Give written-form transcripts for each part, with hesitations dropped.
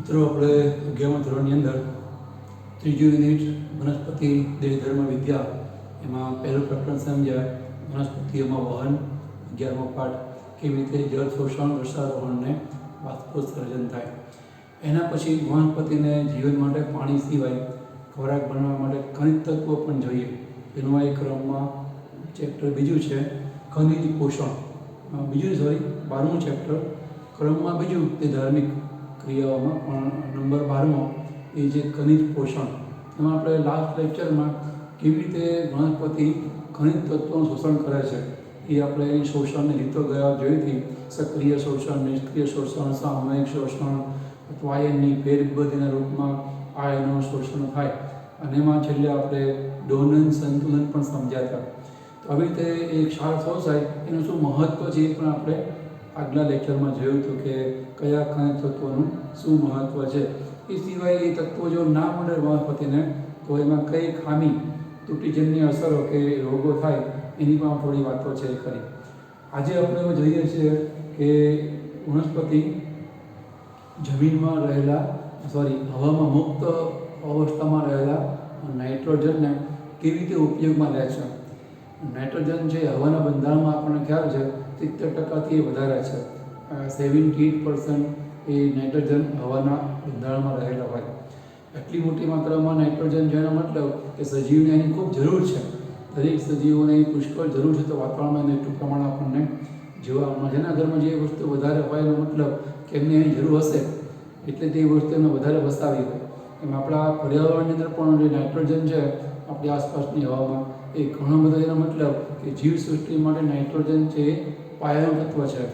મિત્રો આપણે 11મા ધોરણની અંદર ત્રીજું યુનિટ વનસ્પતિ દેહ ધર્મ વિદ્યા એમાં પહેલું પ્રકરણ સમજ્યા વનસ્પતિઓમાં વહન. 11મો પાઠ કેવી રીતે જળ શોષણ વર્ષારોહણને બાષ્પોત્સર્જન થાય. એના પછી વનસ્પતિને જીવન માટે પાણી સિવાય ખોરાક બનાવવા માટે ખનિજ તત્વો પણ જોઈએ. એનું આ ક્રમમાં ચેપ્ટર બીજું છે ખનિજ પોષણ. બીજું 12મું ચેપ્ટર ક્રમમાં બીજું તે ધાર્મિક ક્રિયાઓમાં પણ નંબર 12મો એ જે ખનિજ પોષણ. એમાં આપણે લાસ્ટ લેક્ચરમાં કેવી રીતે વનસ્પતિ ખનિજ તત્વોનું શોષણ કરે છે એ આપણે એની શોષણની રીતો ગયા જોઈ હતી. સક્રિય શોષણ, નિષ્ક્રિય શોષણ, સામૂહિક શોષણ અથવા આયનની ફેરબદલીના રૂપમાં આયનનું શોષણ થાય. અને એમાં છેલ્લે આપણે ડોનન સંતુલન પણ સમજ્યા હતા. તો આવી રીતે એક ક્ષાર શોષાય એનું શું મહત્ત્વ છે એ પણ આપણે આગલા લેક્ચરમાં જોયું હતું કે કયા ખનિજ તત્વોનું શું મહત્ત્વ છે. એ સિવાય એ તત્વો જો ના મળે વનસ્પતિને તો એમાં કઈ ખામી, તૂટીજન્ય અસરો કે રોગો થાય એની પણ થોડી વાતો છે એ કરી. આજે આપણે એવું જોઈએ છીએ કે વનસ્પતિ જમીનમાં રહેલા હવામાં મુક્ત અવસ્થામાં રહેલા નાઇટ્રોજનને કેવી રીતે ઉપયોગમાં લે છે. નાઇટ્રોજન છે હવાના બંધારણમાં આપણને ખ્યાલ છે 70%થી વધારે છે. 78% એ નાઇટ્રોજન હવાના બંધારણમાં રહેલા હોય. એટલી મોટી માત્રામાં નાઇટ્રોજન જેનો મતલબ કે સજીવને એની ખૂબ જરૂર છે. દરેક સજીવોને એની પુષ્કળ જરૂર છે. તો વાતાવરણમાં એટલું પ્રમાણ આપણને જોવા મળે. જેના ઘરમાં જે વસ્તુ વધારે હોય એનો મતલબ કે એમને એની જરૂર હશે એટલે તે વસ્તુ એમને વધારે વસાવી હોય. એમ આપણા પર્યાવરણની અંદર પણ જે નાઇટ્રોજન છે આપણી આસપાસની હવામાં એ ઘણો બધો. એનો મતલબ કે જીવસૃષ્ટિ માટે નાઇટ્રોજન છે એ પાયાનું તત્વ છે.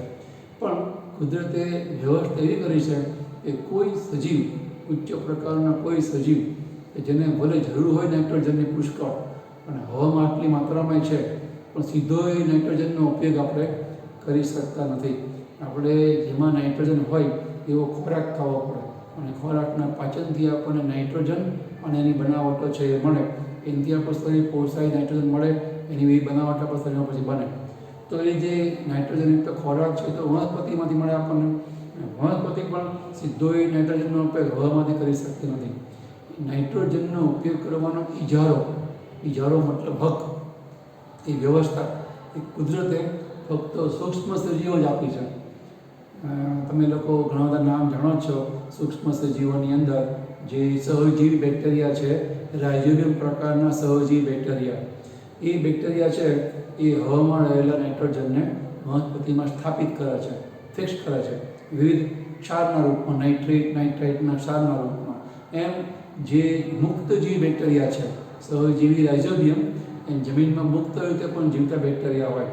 પણ કુદરતે વ્યવસ્થા એવી કરી છે કે કોઈ સજીવ, ઉચ્ચ પ્રકારના કોઈ સજીવ કે જેને ભલે જરૂર હોય નાઇટ્રોજનની પુષ્કળ અને હવામાં આટલી માત્રામાં છે પણ સીધો એ નાઇટ્રોજનનો ઉપયોગ આપણે કરી શકતા નથી. આપણે જેમાં નાઇટ્રોજન હોય એવો ખોરાક ખાવો પડે અને ખોરાકના પાચનથી આપણને નાઇટ્રોજન અને એની બનાવટો છે એ મળે. એનાથી આપણું શરીર પોષાય, નાઇટ્રોજન મળે, એની એવી બનાવટ આપણા શરીરમાં પછી બને. તો એ જે નાઇટ્રોજનયુક્ત ખોરાક છે તો વનસ્પતિમાંથી મળે આપણને. વનસ્પતિ પણ સીધો એ નાઇટ્રોજનનો ઉપયોગ હવામાંથી કરી શકતી નથી. નાઇટ્રોજનનો ઉપયોગ કરવાનો ઇજારો મતલબ હક, એ વ્યવસ્થા એ કુદરતે ફક્ત સૂક્ષ્મ સજીવો જ આપી છે. તમે લોકો ઘણા બધા નામ જાણો છો સૂક્ષ્મ સજીવોની અંદર. જે સહજીવી બેક્ટેરિયા છે, રાઇઝોબિયમ પ્રકારના સહજીવી બેક્ટેરિયા. એ બેક્ટેરિયા છે એ હવામાં રહેલા નાઇટ્રોજનને વનસ્પતિમાં સ્થાપિત કરે છે, ફિક્સ કરે છે વિવિધ ક્ષારના રૂપમાં, નાઇટ્રેટ, નાઇટ્રાઇટના ક્ષારના રૂપમાં. એમ જે મુક્તજીવી બેક્ટેરિયા છે, સહજીવી રાઇઝોબિયમ, એ જમીનમાં મુક્ત રીતે પણ જીવતા બેક્ટેરિયા હોય.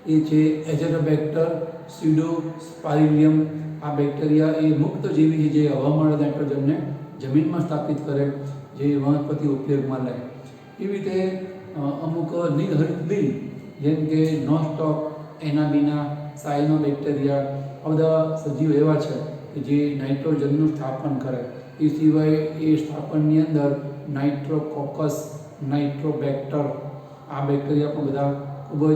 એ છે એઝેટોબેક્ટર, સ્યુડોસ્પાયરિલિયમ. આ બેક્ટેરિયા એ મુક્તજીવી છે જે હવામાં નાઇટ્રોજનને જમીનમાં સ્થાપિત કરે, જે વનસ્પતિ ઉપયોગમાં લે. એવી રીતે અમુક નીલહરિતલીલ જેમ કે નોસ્ટોક, એનાબીના, સાયનોબેક્ટેરિયા, આ બધા સજીવો એવા છે કે જે નાઇટ્રોજનનું સ્થાપન કરે. એ સિવાય એ સ્થાપનની અંદર નાઇટ્રોકોકસ, નાઇટ્રોબેક્ટર, આ બેક્ટેરિયા પણ બધા ખૂબ જ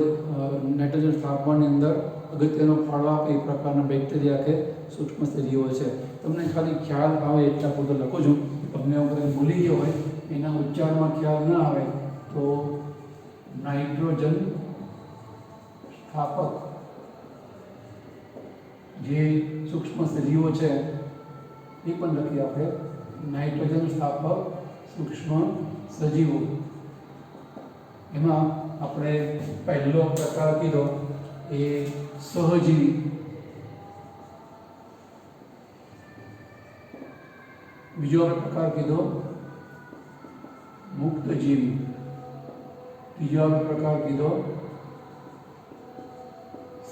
નાઇટ્રોજન સ્થાપનની અંદર અગત્યનો ફાળો આપે એ પ્રકારના બેક્ટેરિયા કે સૂક્ષ્મ સજીવો છે. તમને ખાલી ખ્યાલ આવે એટલા પૂરતો લખું છું. તમને વખતે ભૂલી ગયો હોય, એના ઉચ્ચારમાં ખ્યાલ ન આવે તો નાઇટ્રોજન સ્થાપક જે સૂક્ષ્મ સજીવો છે એ પણ લખીએ આપણે. નાઇટ્રોજન સ્થાપક સૂક્ષ્મ સજીવો. એમાં આપણે પહેલો પ્રકાર કીધો એ સહજીવી. બીજો આપણે પ્રકાર કીધો મુક્તજીવી. ત્રીજો આપણે પ્રકાર કીધો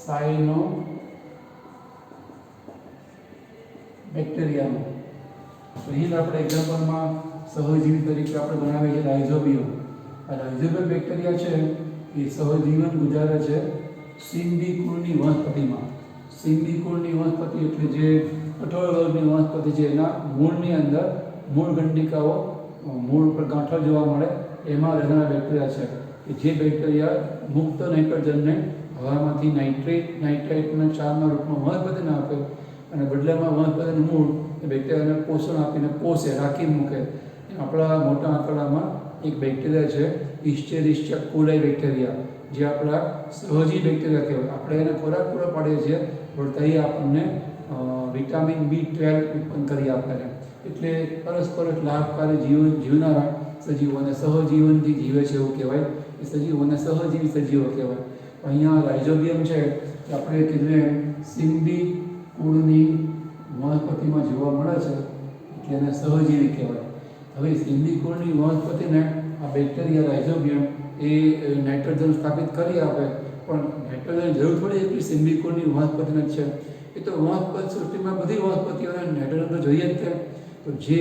સાયનો બેક્ટેરિયાનો. તો અહીં આપણે એક્ઝામ્પલમાં સહજીવી તરીકે આપણે બનાવીએ છીએ રાઇઝોબિયમ. આ રાઇઝોબિયમ બેક્ટેરિયા છે એ સહજીવન ગુજારે છે સિંડી કુળની વનસ્પતિમાં. સિંડી કુળની વનસ્પતિ એટલે જે કઠોળ વર્ગની વનસ્પતિ છે એના મૂળની અંદર મૂળ ગંડિકાઓ, મૂળ પર ગાંઠો જોવા મળે, એમાં રહેનારા બેક્ટેરિયા છે કે જે બેક્ટેરિયા મુક્ત નાઇટ્રોજનને હવામાંથી નાઇટ્રેટ, નાઇટ્રાઇટના ક્ષારના રૂપમાં વનસ્પતિને આપે અને બદલામાં વનસ્પતિનું મૂળ એ બેક્ટેરિયાને પોષણ આપીને પોષે, રાખી મૂકે. આપણા મોટા આંતરડામાં એક બેક્ટેરિયા છે, ઇસ્ચેરિશિયા કોલાઈ બેક્ટેરિયા, જે આપણા સહજી બેક્ટેરિયા કહેવાય. આપણે એને ખોરાક પૂરો પાડીએ છીએ પણ તે આપણને વિટામિન B12 ઉત્પન્ન કરી આપે છે. એટલે પરસ્પર લાભકારી જીવનારા સજીવોને સહજીવનથી જીવે છે એવું કહેવાય. એ સજીવોને સહજીવી સજીવો કહેવાય. અહીંયા રાઇઝોબિયમ છે કે આપણે કીધું એમ સિમ્બી કુળની વનસ્પતિમાં જોવા મળે છે, એટલે એને સહજીવી કહેવાય. હવે સિમ્બી કુળની વનસ્પતિને આ બેક્ટેરિયા રાઇઝોબિયમ એ નાઇટ્રોજન સ્થાપિત કરી આપે, પણ નાઇટ્રોજનની જરૂર થોડી એટલી સિમ્બી કુળની વનસ્પતિને જ છે. એ તો વનસ્પતિ સૃષ્ટિમાં બધી વનસ્પતિઓને નાઇટ્રોજન તો જોઈએ જ છે. તો જે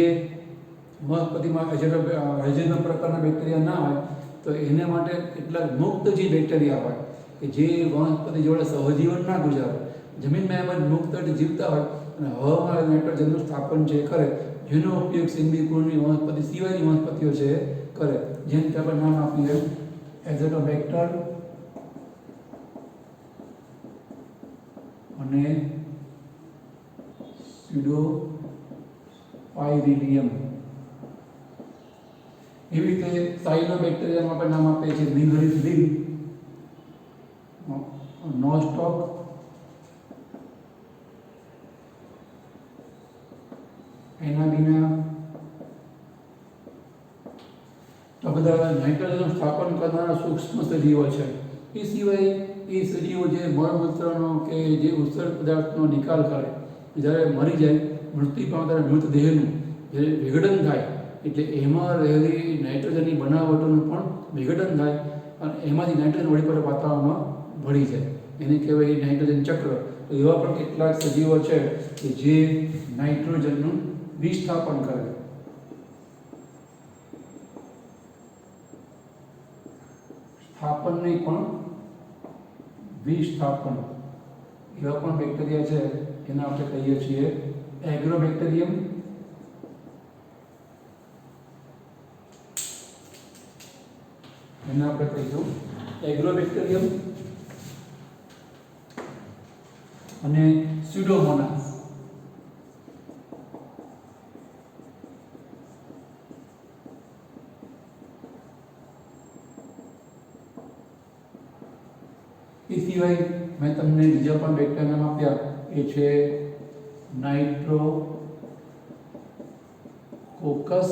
વનસ્પતિમાં રાઇઝોબિયમ પ્રકારના બેક્ટેરિયા ના હોય તો એને માટે કેટલાક મુક્ત જે બેક્ટેરિયા હોય કે જે વનસ્પતિ જોડે સહજીવન ના ગુજારે, જમીનમાં એમ જ મુક્ત જીવતા હોય અને હવામાં નાઇટ્રોજનનું સ્થાપન જે કરે, જેનો ઉપયોગ સિમ્બી કુળની વનસ્પતિ સિવાયની વનસ્પતિઓ છે કરે. જેમ કે આપણે નામ આપીએ એઝોટોબેક્ટર અને સ્યુડોપાયરીડિયમ. એવી રીતે સાયનોબેક્ટેરિયામાં આપણે નામ આપીએ છીએ નિગ્રિસલિન, નોસ્ટોક, એનાબીના. તો બધા નાઇટ્રોજનનું સ્થાપન કરનારા સૂક્ષ્મ સજીવો છે. એ સિવાય એ સજીવો જે મળમૂત્રનો કે જે ઉત્સર્ગ પદાર્થનો નિકાલ કરે, જ્યારે મરી જાય, મૃત્યુ પામે ત્યારે મૃતદેહનું જ્યારે વિઘટન થાય એટલે એમાં રહેલી નાઇટ્રોજનની બનાવટોનું પણ વિઘટન થાય અને એમાંથી નાઇટ્રોજન વળી પર વાતાવરણમાં ભળી જાય. એને કહેવાય નાઇટ્રોજન ચક્ર. તો એવા પણ કેટલાક સજીવો છે કે જે નાઇટ્રોજનનું વિસ્થાપન કરે. સ્થાપન નહીં પણ વિસ્થાપન. એવા પણ બેક્ટેરિયા છે, એને આપણે કહીએ છીએ એગ્રોબેક્ટેરિયમ એને આપણે કહીશું એગ્રોબેક્ટેરિયમ અને સ્યુડોમોનાસ. એ સિવાય મેં તમને બીજા પણ બેક્ટેરિયા આપ્યા, એ છે નાઇટ્રોકોકસ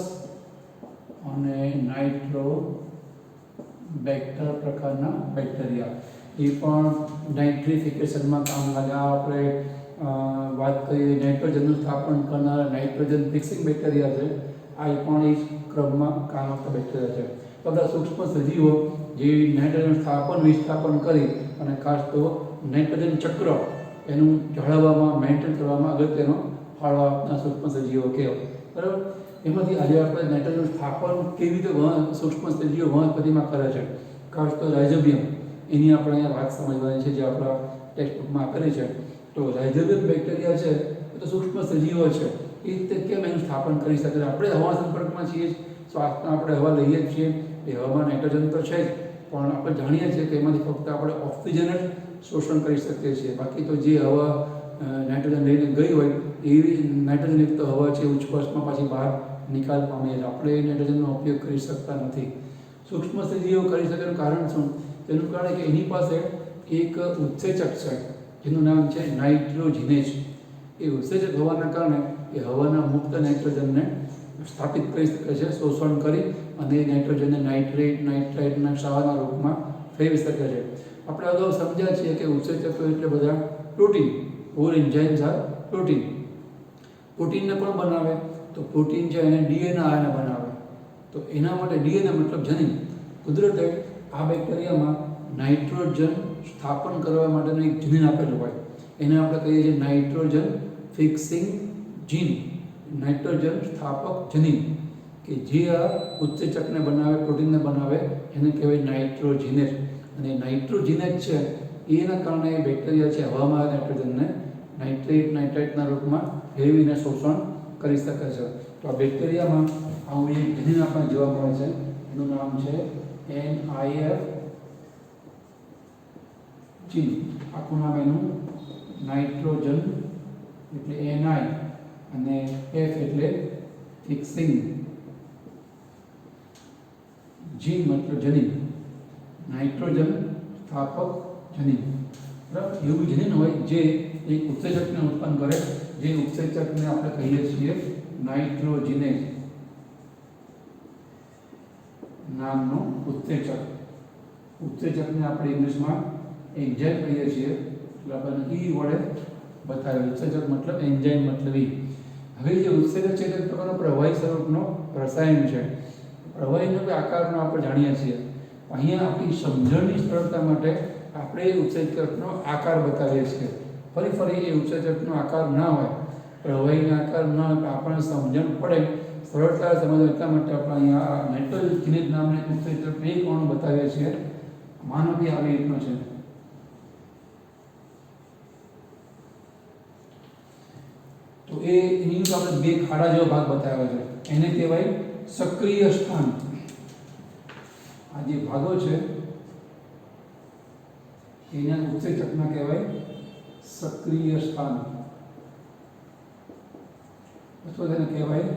અને નાઇટ્રોબેક્ટર પ્રકારના બેક્ટેરિયા. એ પણ નાઇટ્રિફિકેશનમાં કામ લાગે. આપણે વાત કરીએ નાઇટ્રોજનનું સ્થાપન કરનારા નાઇટ્રોજન ફિક્સિંગ બેક્ટેરિયા છે. આ પણ એ ક્રમમાં કામ આવતા બેક્ટેરિયા છે. બધા સૂક્ષ્મ સજીવો જે નાઇટ્રોજન સ્થાપન વિસ્થાપન કરી અને ખાસ તો નાઇટ્રોજન ચક્ર એનું જાળવવામાં, મેન્ટેન કરવામાં અગત્યનો ફાળો આપતા સૂક્ષ્મ સજીવો કહેવાય. બરાબર. એમાંથી આજે આપણે નાઇટ્રોજન સ્થાપન કેવી રીતે સૂક્ષ્મ સજીવો વનસ્પતિમાં કરે છે, ખાસ તો રાઇઝોબિયમ, એની આપણે અહીંયા વાત સમજવાની છે, જે આપણા ટેક્સ્ટબુકમાં આપેલી છે. તો રાઇઝોબિયમ બેક્ટેરિયા છે એ તો સૂક્ષ્મ સજીવો છે. એ રીતે કેમ એનું સ્થાપન કરી શકે? આપણે હવા સંપર્કમાં છીએ, શ્વાસમાં આપણે હવા લઈએ જ છીએ, એ હવામાં નાઇટ્રોજન તો છે જ, પણ આપણે જાણીએ છીએ કે એમાંથી ફક્ત આપણે ઓક્સિજન જ શોષણ કરી શકીએ છીએ. બાકી તો જે હવા નાઇટ્રોજન લઈને ગઈ હોય એવી નાઇટ્રોજનયુક્ત હવા છે ઉચ્છવાસમાં પાછી બહાર નિકાલ પામે છે. આપણે એ નાઇટ્રોજનનો ઉપયોગ કરી શકતા નથી. સૂક્ષ્મ સજીવો કરી શકેનું કારણ શું? તેનું કારણ કે એની પાસે એક ઉત્સેચક છે જેનું નામ છે નાઇટ્રોજિનેજ. એ ઉત્સેચક હોવાના કારણે એ હવાના મુક્ત નાઇટ્રોજનને સ્થાપિત કરી શકે છે, શોષણ કરી, અને એ નાઇટ્રોજનને નાઇટ્રેટ, નાઇટ્રાઇટના ક્ષારના રૂપમાં ફેરવી શકે છે. આપણે અગાઉ સમજ્યા છીએ કે ઉત્સેચકો એટલે બધા protein. All enzymes are protein. પ્રોટીનને પણ બનાવે તો પ્રોટીન છે એને ડીએનએ બનાવે. તો એના માટે ડીએનએ મતલબ જનીન. કુદરતે આ બેક્ટેરિયામાં નાઇટ્રોજન સ્થાપન કરવા માટેનું એક જનીન આપેલું હોય, એને આપણે કહીએ છીએ નાઇટ્રોજન ફિક્સિંગ જીન, નાઇટ્રોજન સ્થાપક જનીન, કે જે આ ઉત્સેચકને બનાવે, પ્રોટીનને બનાવે, એને કહેવાય નાઇટ્રોજિનેજ. અને નાઇટ્રોજિનેજ છે એના કારણે એ બેક્ટેરિયા છે હવામાં નાઇટ્રોજનને નાઇટ્રેટ, નાઇટ્રાઇટના રૂપમાં ફેરવીને શોષણ કરી શકે છે. તો આ બેક્ટેરિયામાં આવું એક જનીન આપણને જોવા મળે છે, એનું નામ છે NIF જીન. આખું નામ એનું નાઇટ્રોજન એટલે NI અને F એટલે ફિક્સિંગ, G મતલબ જનીન, નાઇટ્રોજન સ્થાપક જનીન, બરાબર. એવું જનીન હોય જે એક ઉત્સેચકને ઉત્પન્ન કરે, જે ઉત્સેચકને આપણે કહીએ છીએ નાઇટ્રોજિનેઝ નામનું ઉત્સેચક. ઉત્સેચકને આપણે ઇંગ્લિશમાં એન્ઝાઇમ કહીએ છીએ, એટલે આપણે ઈ વડે બતાવે. ઉત્સેચક મતલબ એન્ઝાઇમ મતલબ ઈ. હવે જે ઉત્સેચક છે તે પ્રકારનો પ્રવાહી સ્વરૂપનો રસાયણ છે. પ્રવાહીનો આકારનો આપણે જાણીએ છીએ. અહીંયા આપણી સમજણની સરળતા માટે આપણે એ ઉત્સેચકનો આકાર બતાવીએ છીએ. ફરી એ ઉત્સેચકનો આકાર ના હોય, પ્રવાહીનો આકાર ન હોય, આપણને સમજણ પડે, સરળતા સમજ એટલા માટે આપણે અહીંયા નાઇટ્રોજિનેઝ નામના ઉત્સેચક એક અણુ બતાવીએ છીએ. માનો કે આવી રીતનો છે. તો એની આપણે બે ખાડા જેવો ભાગ બતાવ્યો છે, એને કહેવાય સક્રિય સ્થાન. આ જે ભાગો છે એના ઉત્સેચકના કહેવાય સક્રિય સ્થાન, અથવા તેને કહેવાય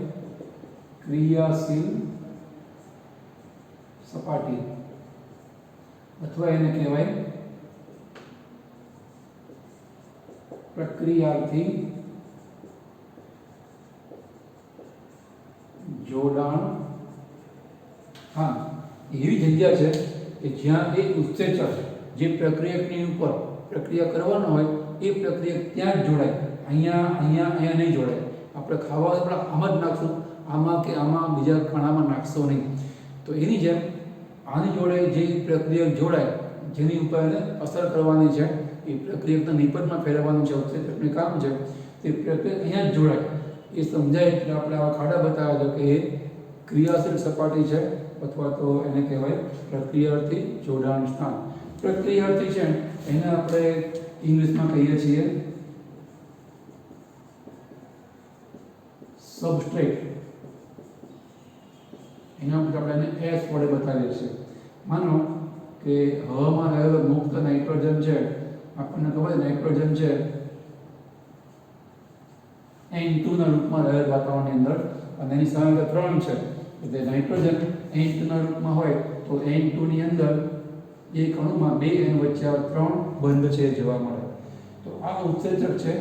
ક્રિયાશીલ સપાટી, અથવા એને કહેવાય પ્રક્રિયાર્થી જોડાણ સ્થાન. એવી જગ્યા છે કે જ્યાં એક ઉત્સેચક જે પ્રક્રિયકની ઉપર પ્રક્રિયા કરવાનો હોય એ પ્રક્રિયક ત્યાં જ જોડાય. અહીંયા નહીં જોડાય. આપણે ખાવા આપણે આમ જ નાખશું, આમાં કે આમાં બીજા ખાણામાં નાખશો નહીં. તો એની જેમ આની જોડે જે પ્રક્રિયક જોડાય, જેની ઉપર એને અસર કરવાની છે, એ પ્રક્રિયકના નિપજમાં ફેરવવાનું છે, ઉત્સેચકનું કામ છે, તે પ્રક્રિયક અહીંયા જ જોડાય. એ સમજાય એટલે આપણે આવા ખાડા બતાવ્યા છે કે એ ક્રિયાશીલ સપાટી છે, અથવા તો એને કહેવાય પ્રક્રિયાર્થી જોડાણ સ્થાન. પ્રક્રિયાર્થી છે એને આપણે ઇંગ્લિશમાં કહીએ છીએ સબસ્ટ્રેટ. એના ઉપર આપણે એને S વડે બતાવીએ છીએ. માનો કે હવામાં રહેલો મુક્ત નાઇટ્રોજન છે, આપણને ખબર નાઇટ્રોજન છે N2 ના રૂપમાં રહેલ વાતાવરણની અંદર, અને એની સાંદ્રતા 3 છે. એટલે નાઇટ્રોજન N2 ના રૂપમાં હોય તો N2 ની અંદર એક અણુમાં 2 N વચ્ચે 3 બંધ છે જોવા મળે. તો આ ઉત્સેચક છે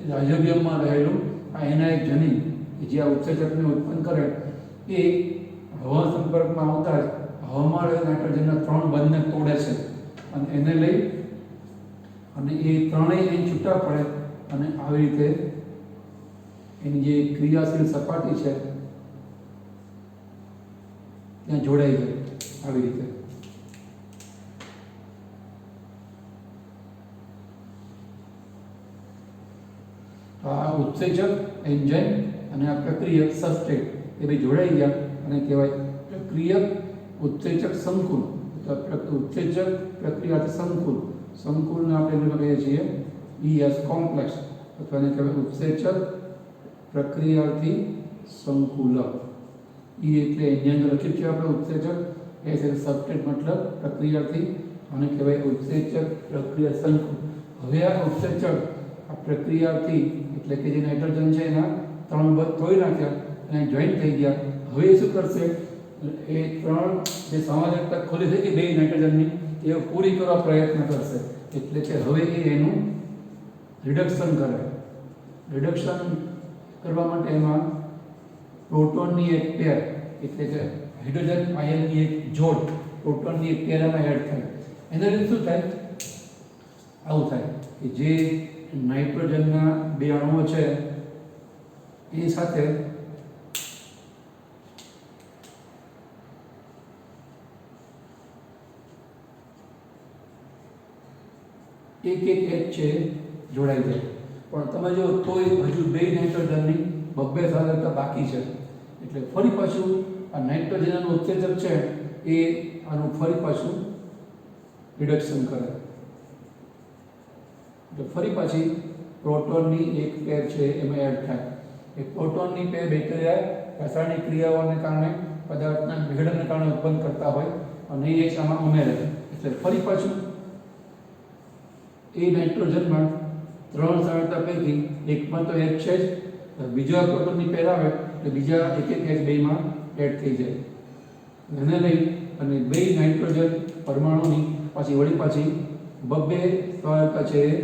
રાઇઝોબિયમમાં રહેલું આ એના એક જનીન જે આ ઉત્સેચકને ઉત્પન્ન કરે, એ હવા સંપર્કમાં આવતા જ હવામાં રહેલા નાઇટ્રોજનના 3 બંધને તોડે છે, અને એને લઈ અને એ ત્રણેય અહીં છૂટા પડે, અને આવી રીતે એની જે ક્રિયાશીલ સપાટી છે ત્યાં જોડાઈ જાય. આવી રીતે આ ઉત્સેચક એન્ઝાઇમ અને આ પ્રક્રિયક સબસ્ટ્રેટ એ બે જોડાઈ ગયા અને કહેવાય પ્રક્રિયક ઉત્સેચક સંકુલ. ઉત્સેચક પ્રક્રિયાથી સંકુલ, સંકુલને આપણે કહીએ છીએ ES કોમ્પ્લેક્સ, અથવા એને કહેવાય ઉત્સેચક પ્રક્રિયાથી સંકુલ. E એટલે એન્ઝાઇમ લખ્યું છે આપણે ઉત્સેચક, S એટલે સબસ્ટ્રેટ મતલબ પ્રક્રિયાથી, અને કહેવાય ઉત્સેચક પ્રક્રિયા સંકુલ. હવે આ ઉત્સેચક આ પ્રક્રિયાથી એટલે કે જે નાઇટ્રોજન છે એના 3 બંધ તોડી નાખ્યા અને જોઈન્ટ થઈ ગયા. હવે એ શું કરશે, એ 3 જે સામાન્યતા ખુલ્લી થઈ ગઈ બે નાઇટ્રોજનની એ પૂરી કરવા પ્રયત્ન કરશે. એટલે કે હવે એ એનું રિડક્શન કરે. રિડક્શન કરવા માટે એમાં પ્રોટોનની એક પેર, એટલે કે હાઇડ્રોજન આયનની એક જોડ, પ્રોટોનની એક પેર એમાં એડ થાય. એના લીધે શું થાય, આવું થાય કે જે નાઇટ્રોજનના 2 અણુઓ છે એ સાથે એક H છે જોડાઈ જાય. પણ તમે જો તોય હજુ 2 નાઇટ્રોજનની 2 સાંદ્રતા બાકી છે. એટલે ફરી પાછું આ નાઇટ્રોજનનું ઉત્સેચક છે એ આનું ફરી પાછું રિડક્શન કરે. એટલે ફરી પાછી પ્રોટોનની એક પેર છે એમાં એડ થાય. એ પ્રોટોનની પેર બેક્ટેરિયા રાસાયણિક ક્રિયાઓને કારણે, પદાર્થના વિઘટનને કારણે ઉત્પન્ન કરતા હોય, અને એ આમાં ઉમેરે. એટલે ફરી પાછું એ નાઇટ્રોજનમાં 3 સાંદ્રતા પૈકી એકમાં તો H છે જ, બીજા પ્રોટોનની પેર આવે એટલે બીજા એક H બેમાં એડ થઈ જાય। એને લઈ અને બે નાઇટ્રોજન પરમાણુની પાછી બબ્બે સહાયતા છે એ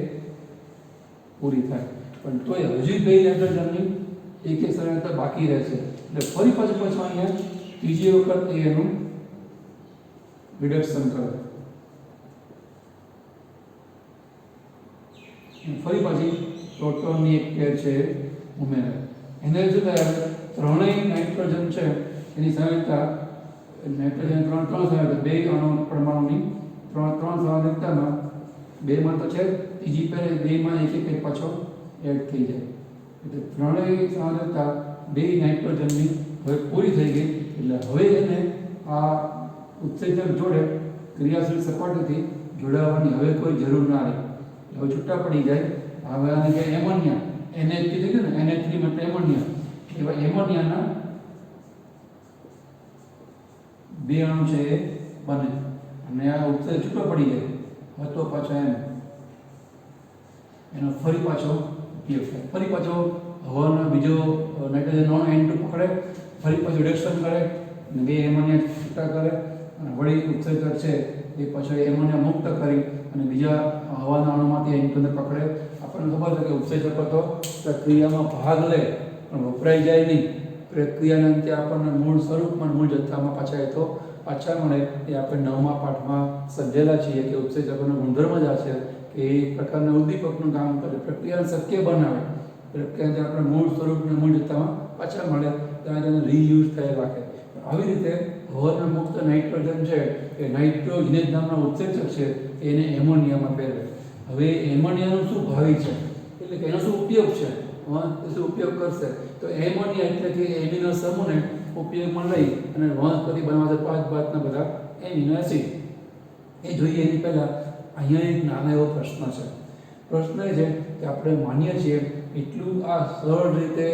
પૂરી થાય, પણ તોય હજુ બે નાઇટ્રોજનની એક સહાયતા બાકી રહેશે। એટલે ફરી પાછું અહીંયા ત્રીજી વખત એનું રિડક્શન કરે, ફરી પાછી પ્રોટોનની એક પેર છે ઉમેરાય। એને શું થાય, ત્રણેય નાઇટ્રોજન છે એની સહાયતા, નાઇટ્રોજન ત્રણ સહાયતા, બે પરમાણુની ત્રણ સહાયતામાં બેમાં તો છે, ત્રીજી પેર બેમાં એક પાછો એડ થઈ જાય। એટલે ત્રણેય સહાયતા બે નાઇટ્રોજનની હવે પૂરી થઈ ગઈ। એટલે હવે એને આ ઉત્સેચક જોડે ક્રિયાશીલ સપાટીથી જોડાવાની હવે કોઈ જરૂર ના રહે, હવે છૂટા પડી જાય। હવે આને જે એમોનિયા NH3 થઈ ગયું ને, NH3 એટલે એમોનિયા, એવા એમોનિયાના બે અણુ છે એ બને અને આ ઉત્સેચક છૂટો પડી જાય। હવે તો પાછો એનો ફરી પાછો ઉપયોગ થાય, ફરી પાછો હવાનો બીજો નાઇટ્રોજન અણુ N2 પકડે, ફરી પાછું રિડક્શન કરે અને બે એમોનિયા છૂટા કરે અને વળી ઉત્સેચક છે એ પાછો એમોનિયા મુક્ત કરી અને બીજા હવાના અણુમાંથી N2 ને પકડે। આપણને ખબર છે કે ઉત્સેચકો તો પ્રક્રિયામાં ભાગ લે પણ વપરાઈ જાય નહીં, પ્રક્રિયાના અંતે આપણને મૂળ સ્વરૂપમાં મૂળ જથ્થામાં પાછા મળે। એ આપણે 9મા પાઠમાં સમજેલા છીએ કે ઉત્સેચકોનો ગુણધર્મ જ આ છે કે એ પ્રકારના ઉદ્દીપકનું કામ કરે, પ્રક્રિયાને શક્ય બનાવે, પ્રક્રિયાને આપણે મૂળ સ્વરૂપને મૂળ જથ્થામાં પાછા મળે ત્યાં તેને રીયુઝ થયેલ રાખે। આવી રીતે હવાના મુક્ત નાઇટ્રોજન છે એ નાઇટ્રોજનેઝ નામના ઉત્સેચક છે એને એમોનિયામાં ફેરવે। હવે એમોનિયાનું શું ભાવિ છે, એટલે કે એનો શું ઉપયોગ છે, શું ઉપયોગ કરશે, તો એમોનિયા એટલે કે એમિનો સમૂહને ઉપયોગમાં લઈ અને વનસ્પતિ બનાવવા 5 ભાતના બધા એમિનો એસિડ એ જોઈએ। એની પહેલાં અહીંયા એક નાનો એવો પ્રશ્ન છે। પ્રશ્ન એ છે કે આપણે માનીએ છીએ એટલું આ સરળ રીતે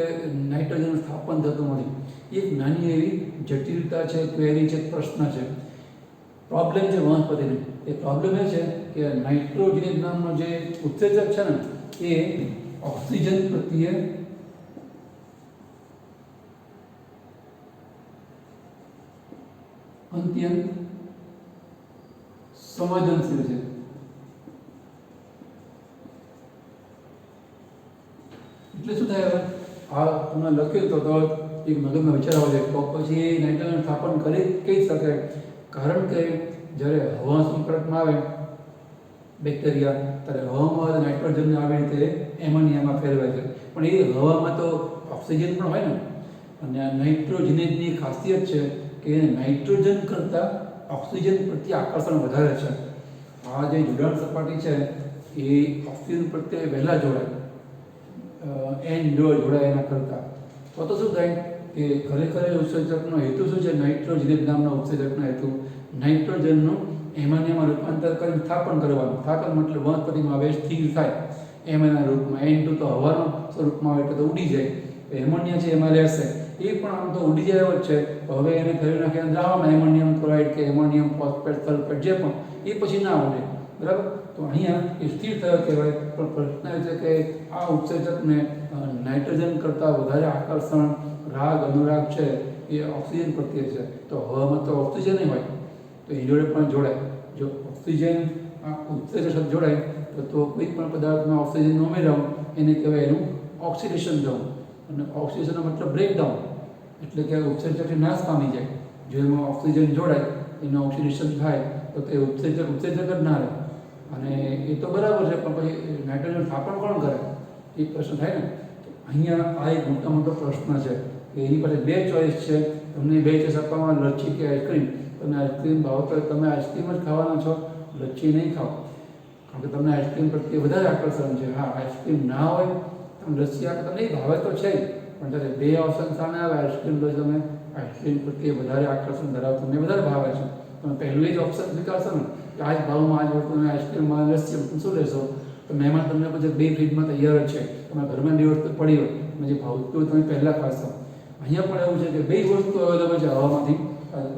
નાઇટ્રોજનનું સ્થાપન થતું નથી। એક નાની એવી જટિલતા છે, ક્વેરી છે, પ્રશ્ન છે, પ્રોબ્લેમ છે વનસ્પતિની। એ પ્રોબ્લેમ એ છે કે નાઇટ્રોજનેઝ નામનો જે ઉત્સેચક છે ને એ ઓક્સિજન પ્રત્યે અત્યંત સંવેદનશીલ છે। એટલે શું થાય, હવે આ તમે લખ્યું તો એક મગજમાં વિચાર આવે તો પછી નાઇટ્રોજન સ્થાપન કરી કઈ શકે, કારણ કે જ્યારે હવા સંપર્કમાં આવે બેક્ટેરિયા ત્યારે હવામાં નાઇટ્રોજનને આવી રીતે એમોનિયામાં ફેરવાય છે, પણ એ હવામાં તો ઓક્સિજન પણ હોય ને, અને આ નાઇટ્રોજનેઝની ખાસિયત છે કે નાઇટ્રોજન કરતાં ઓક્સિજન પ્રત્યે આકર્ષણ વધારે છે। આ જે જોડાણ સપાટી છે એ ઓક્સિજન પ્રત્યે વહેલા જોડાય, N જોડાય એના કરતાં। તો શું થાય કે ખરેખર ઉત્સેચકનો હેતુ શું છે, નાઇટ્રોજનેઝ નામના ઉત્સેચકનો હેતુ નાઇટ્રોજનનું એમોનિયામાં રૂપાંતર કરી સ્થાપન કરવાનું। સ્થાપન મતલબ વનસ્પતિમાં આવે સ્થિર થાય એમોનિયાના રૂપમાં। N2 તો હવાનો સ્વરૂપમાં આવે એટલે તો ઉડી જાય, એમોનિયા છે એમાં રહેશે, એ પણ આમ તો ઉડી જાય જ છે। હવે એને ફેરવી નાખીને દ્રાવણમાં એમોનિયમ ક્લોરાઇડ કે એમોનિયમ ફોસ્ફેટ સલ્ફેટ જે પણ એ પછી ના ઉડે, બરાબર। તો અહીંયા એ સ્થિર થયો કહેવાય, પણ પ્રશ્ન એ છે કે આ ઉત્સેચકને નાઇટ્રોજન કરતાં વધારે આકર્ષણ, રાગ, અનુરાગ છે એ ઓક્સિજન પ્રત્યે છે। તો હવામાં તો ઓક્સિજન હોય તો એ જોડે પણ જોડાય। જો ઓક્સિજન આ ઉત્સેચક સાથે જોડાય તો કોઈ પણ પદાર્થમાં ઓક્સિજન ઉમેરાવું એને કહેવાય એનું ઓક્સિડેશન થવું, અને ઓક્સિડેશનનો મતલબ બ્રેકડાઉન, એટલે કે ઉત્સેચક નાશ પામી જાય। જો એમાં ઓક્સિજન જોડાય એનું ઓક્સિડેશન થાય તો તે ઉત્સેચક જ ના રહે, અને એ તો બરાબર છે, પણ પછી નાઇટ્રોજન સ્થાપન કોણ કરે એ પ્રશ્ન થાય ને। તો અહીંયા આ એક મોટો પ્રશ્ન છે કે એની પાસે બે ચોઈસ છે, તમને બે ચોઈસ આપવામાં લચ્છી કે આઈસ્ક્રીમ। તમે આઈસ્ક્રીમ ભાવ તો તમે આઈસ્ક્રીમ જ ખાવાના છો, લચ્છી નહીં ખાઓ, કારણ કે તમને આઈસ્ક્રીમ પ્રત્યે વધારે આકર્ષણ છે। હા, આઈસ્ક્રીમ ના હોય તમે લચ્છી આપો તમને એ ભાવે તો છે જ, પણ જ્યારે બે ઓપ્શન સામે આવે આઈસ્ક્રીમ લો, તમે આઈસ્ક્રીમ પ્રત્યે વધારે આકર્ષણ ધરાવો, તમને વધારે ભાવે છે, તમે પહેલું એ જ ઓપ્શન સ્વીકારશો ને કે આ જ ભાવમાં આ જ વસ્તુ તમે આઈસ્ક્રીમમાં લસ્સી તમે શું લેશો, તો મહેમાન તમને પછી બે ફ્રીજમાં તૈયાર જ છે, તમારા ઘરમાં બે વસ્તુ પડી હોય તમે જે ભાવતું તમે પહેલાં ખાશો। અહીંયા પણ એવું છે કે બે વસ્તુ અવેલેબલ છે હવામાંથી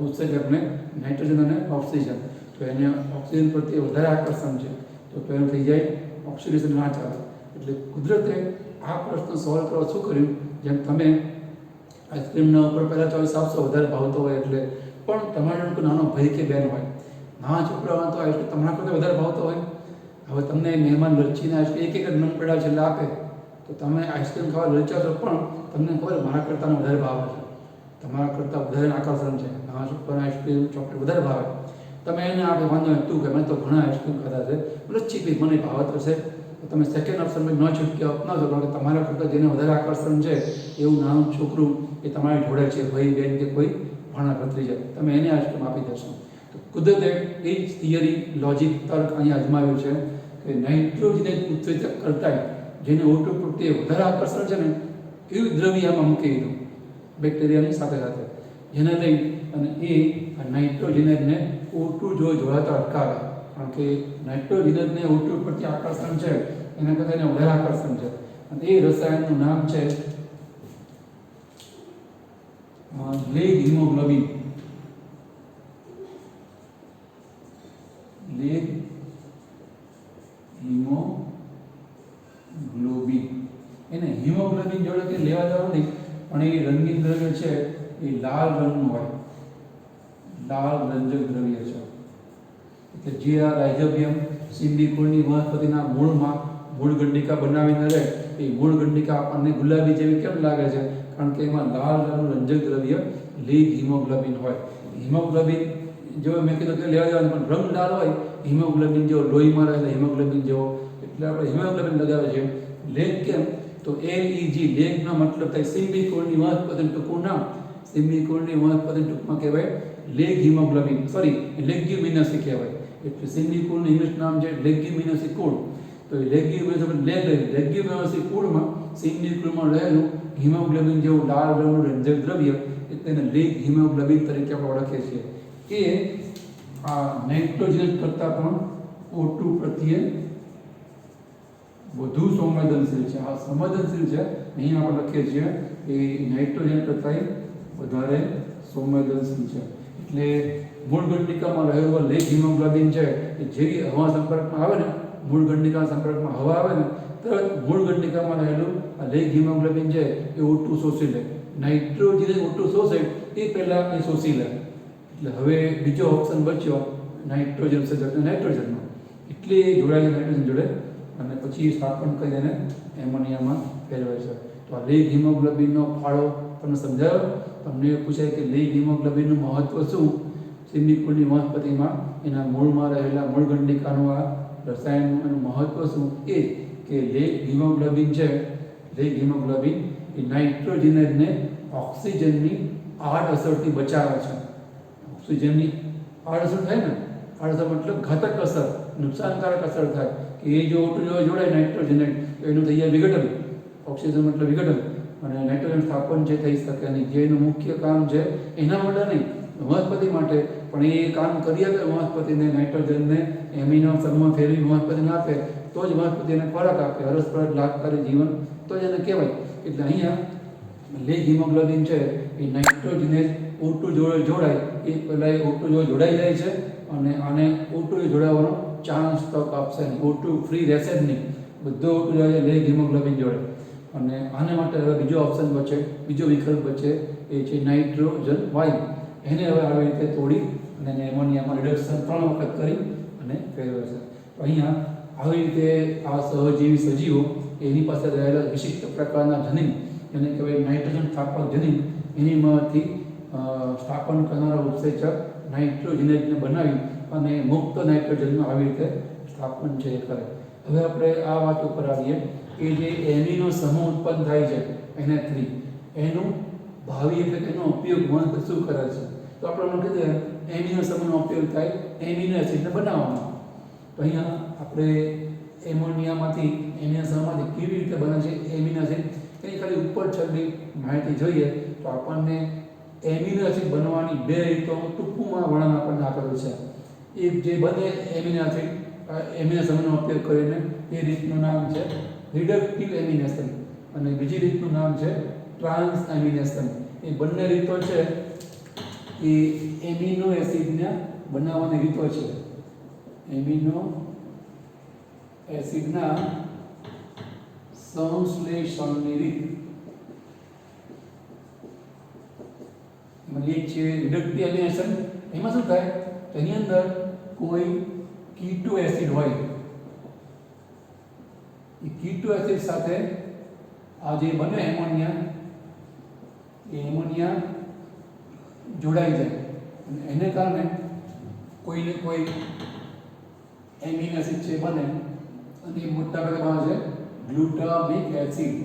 ઉત્સેચકને, નાઇટ્રોજન અને ઓક્સિજન, તો એને ઓક્સિજન પ્રત્યે વધારે આકર્ષણ છે, તો એનું થઈ જાય ઓક્સિડેશન ના ચાલે। એટલે કુદરતે આ પ્રશ્ન સોલ્વ કરવા શું કર્યું જેમ તમે આઈસ્ક્રીમના ઉપર પહેલાં ચોઈસ આપશો વધારે ભાવતો હોય એટલે, પણ તમારો કોઈ નાનો ભાઈ કે બહેન હોય, નાના છોકરાઓને તો આઈસ્ક્રીમ તમારા કરતાં વધારે ભાવતો હોય. હવે તમને મહેમાન લચ્છીને આઈસ્ક્રીમ એક જ મન પડ્યા છેલ્લે આપે તો તમે આઈસ્ક્રીમ ખાવા લલચાશો, પણ તમને ખબર મારા કરતાં વધારે ભાવે છે, તમારા કરતાં વધારે આકર્ષણ છે, નાના છોકરાને આઈસ્ક્રીમ ચોકલેટ વધારે ભાવે. તમે એને આપે વાંધો નહીં, તું કે મેં તો ઘણા આઈસ્ક્રીમ ખાધા છે, લચ્છી પી મને ભાવત હશે, તો તમે સેકન્ડ ઓપ્શન ન છૂટકી અપનાવશો, કારણ કે તમારા કરતાં જેને વધારે આકર્ષણ છે એવું નાનું છોકરું એ તમારી જોડે છે, ભાઈ બહેન કે કોઈ ભાણા ભત્રીજા, તમે એને આઈસ્ક્રીમ આપી દેશો. તો કુદરતે એ જ થિયરી, લોજિક, તર્ક અહીંયા અજમાવ્યું છે કે નાઇટ્રોજનને ઉત્સેચક કરતાં જેને O2 પ્રત્યે વધારે આકર્ષણ છે ને એવું દ્રવ્ય આમાં મૂકી દીધું બેક્ટેરિયાની સાથે સાથે, જેને લઈ અને એ નાઇટ્રોજનને O2 જો જોડાતા અટકાવે. કારણ કે નાઇટ્રોજનને O2 પ્રત્યે આકર્ષણ છે એના કરતાં એને વધારે આકર્ષણ છે, અને એ રસાયણનું નામ છે લેગ હિમોગ્લોબિન. લેગ હિમોગ્લોબિન, એને હિમોગ્લોબિન જોડે કે લેવા જવાનું નહીં, પણ એ રંગીન દ્રવ્ય છે એ લાલ રંગનું હોય, લાલ રંજક દ્રવ્ય છે. એટલે જે આ રાઇઝોબિયમ સિમ્બિકોની વનસ્પતિના મૂળમાં મૂળ ગંડિકા બનાવીને રહે, એ મૂળ ગંડિકા આપણને ગુલાબી જેવી કેમ લાગે છે? કારણ કે એમાં લાલ રંગનું રંજક દ્રવ્ય લેગ હિમોગ્લોબિન હોય. હિમોગ્લોબિન જો મેં કીધું કે લેવા જવાનું, પણ રંગ લાલ હોય હિમોગ્લોબિન જેવો, લોહીમાં રહેલા હિમોગ્લોબિન જેવો, એટલે આપણે હિમોગ્લોબિન લગાવે છે. લેગ કેમ? તો LEG, લેગનો મતલબ થાય સિમ્બિકોની વનસ્પતિનું ટૂંકું નામ, સિમ્બિકોની વનસ્પતિનું ટૂંકમાં કહેવાય લેગ હિમોગ્લોબિન, સોરી લેગ્યુમિનસી કહેવાય. એટલે સિમ્બિકોનું ઇંગ્લિશ નામ છે લેગ્યુમિનસી કુળ. તો એ લેગ્યુમિનસી કુળમાં સિમ્બિકોમાં રહેલું હિમોગ્લોબિન જેવું લાલ રંગનું રંજક દ્રવ્ય એટલે એને લેગ હિમોગ્લોબિન તરીકે આપણે ઓળખીએ છીએ. એ આ નાઇટ્રોજન કરતાં પણ O2 પ્રત્યે વધુ સંવેદનશીલ છે. આ સંવેદનશીલ છે, અહીં આપણે લખીએ છીએ એ નાઇટ્રોજન કરતાં વધારે સંવેદનશીલ છે. એટલે મૂળ ગંડિકામાં રહેલો લેગ હિમોગ્લોબિન છે એ જેવી હવા સંપર્કમાં આવે ને, મૂળ ગંડિકાના સંપર્કમાં હવા આવે ને તરત મૂળ ગંડિકામાં રહેલું આ લેગ હિમોગ્લોબિન છે એ O2 શોષી લે. નાઇટ્રોજન O2 શોષે એ પહેલાં એ શોષી લે. એટલે હવે બીજો ઓપ્શન બચ્યો નાઇટ્રોજન સજક નાઇટ્રોજનનો, એટલે એ જોડાય નાઇટ્રોજન જોડે અને પછી સ્થાપન કરી એને એમોનિયામાં ફેરવે છે. તો આ લેગ હિમોગ્લોબિનનો ફાળો તમને સમજાયો. તમને પૂછાય કે લેગ હિમોગ્લોબિનનું મહત્વ શું? સિમ્બિકોની વનસ્પતિમાં એના મૂળમાં રહેલા મૂળ ગંડિકાનું આ રસાયણનું એનું મહત્વ શું? એ કે લેગ હિમોગ્લોબિન છે, લેગ હિમોગ્લોબિન એ નાઇટ્રોજનને ઓક્સિજનની આડઅસરથી બચાવે છે. ઓક્સિજનની આડઅસર થાય ને, આડઅસર મતલબ ઘાતક અસર, નુકસાનકારક અસર થાય કે એ જો O2 જોડાય નાઇટ્રોજન તો એનું થઈ જાય વિઘટન. ઓક્સિજન મતલબ વિઘટન, અને નાઇટ્રોજન સ્થાપન છે થઈ શકે નહીં. જે એનું મુખ્ય કામ છે એના માટે નહીં, વનસ્પતિ માટે, પણ એ કામ કરી આપે વનસ્પતિને, નાઇટ્રોજનને એમિનો સમૂહ ફેરવી વનસ્પતિને આપે તો જ વનસ્પતિ એને ખોરાક આપે, હરસપરસ લાભકારી જીવન તો જ એને કહેવાય. એટલે અહીંયા લેગ હિમોગ્લોબિન છે એ નાઇટ્રોજને O2 જોડે જોડાય એ પહેલાં એ O2 જોડે જોડાઈ જાય છે અને આને O2 જોડાવાનો ચાન્સ તક આપશે નહીં, O2 ફ્રી રહેશે જ નહીં, બધો O2 જોડે લેગ હિમોગ્લોબિન જોડે. અને આને માટે હવે બીજો ઓપ્શન બચે, બીજો વિકલ્પ બચે એ છે નાઇટ્રોજન વાયુ. એને હવે આવી રીતે તોડી અને એને એમોનિયામાં રિડક્શન 3 વખત કરી અને ફેરવે છે. તો અહીંયા આવી રીતે આ સહજીવી સજીવો એની પાસે રહેલા વિશિષ્ટ પ્રકારના જનીન, એને કહેવાય નાઇટ્રોજન સ્થાપક જનીન, એનીમાંથી સ્થાપન કરનારા ઉત્સેચક નાઇટ્રોજનેજને બનાવી અને મુક્ત નાઇટ્રોજનમાં આવી રીતે સ્થાપન છે એ કરે. હવે આપણે આ વાત ઉપર આવીએ કે જે એમિનો સમૂહ ઉત્પન્ન થાય છે Na3, એનું ભાવિ એટલે કે એનો ઉપયોગ વનસ્પતિ શું કરે છે? તો આપણે કીધું એમિનો સમૂહનો ઉપયોગ થાય એમિનો એસિડને બનાવવામાં. તો અહીંયા આપણે એમોનિયામાંથી એમિનો સમૂહમાંથી કેવી રીતે બને છે એમિનો એસિડ એની ખાલી ઉપર છેલ્લી માહિતી જોઈએ તો આપણને એમિનો એસિડ બનવાની 2 રીતો ટૂંકમાં વર્ણન આપણને આપેલું છે. એક જે બને એમિનો એસિડ એમિનો સમૂહનો ઉપયોગ કરીને એ રીતનું નામ છે રિડક્ટિવ એમિનેશન અને બીજી રીતનું નામ છે ટ્રાન્સએમિનેશન. એ બંને રીતો છે એ એમિનો એસિડને બનાવવાની રીતો છે. એમિનો એસિડના સંશ્લેષણની રીત એમાં એક છે રિડક્ટિવ એલિનેશન. એમાં શું થાય તો એની અંદર કોઈ કીટો એસિડ હોય, એ કીટો એસિડ સાથે આ જે બને એમોનિયા, એ એમોનિયા જોડાઈ જાય અને એને કારણે કોઈને કોઈ એમિનો એસિડ છે બને અને એ મોટા ભાગે બને છે ગ્લુટામિક એસિડ.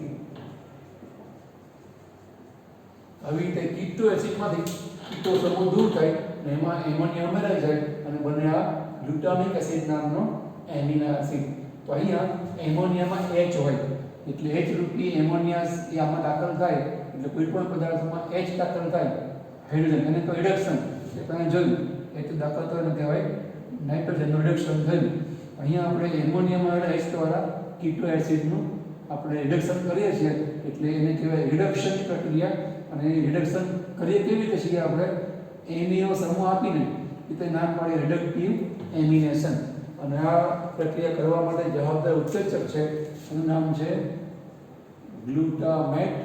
આવી રીતે કીટો એસિડમાંથી કીટો સમૂહ દૂર થાય અને એમાં એમોનિયા ઉમેરાઈ જાય અને બને આ ગ્લુટામિક એસિડ નામનો એમિનો એસિડ. તો અહીંયા એમોનિયામાં H હોય એટલે H રૂપી એમોનિયા એ આમાં દાખલ થાય એટલે કોઈ પણ પદાર્થમાં H દાખલ થાય, હાઇડ્રોજન, એને તો રિડક્શન એટલે તમે જોયું H દાખલ થયો એને કહેવાય નાઇટ્રોજનનું રિડક્શન થયું. અહીંયા આપણે એમોનિયામાં H દ્વારા કીટો એસિડનું આપણે રિડક્શન કરીએ છીએ એટલે એને કહેવાય રિડક્શન પ્રક્રિયા. અને રિડક્શન કરીએ કેવી રીતે છીએ આપણે એમિનો સમૂહ આપીને એટલે નામ પાડીએ રિડક્ટિવ એમિનેશન. અને આ પ્રક્રિયા કરવા માટે જવાબદાર ઉત્સેચક છે એનું નામ છે ગ્લુટામેટ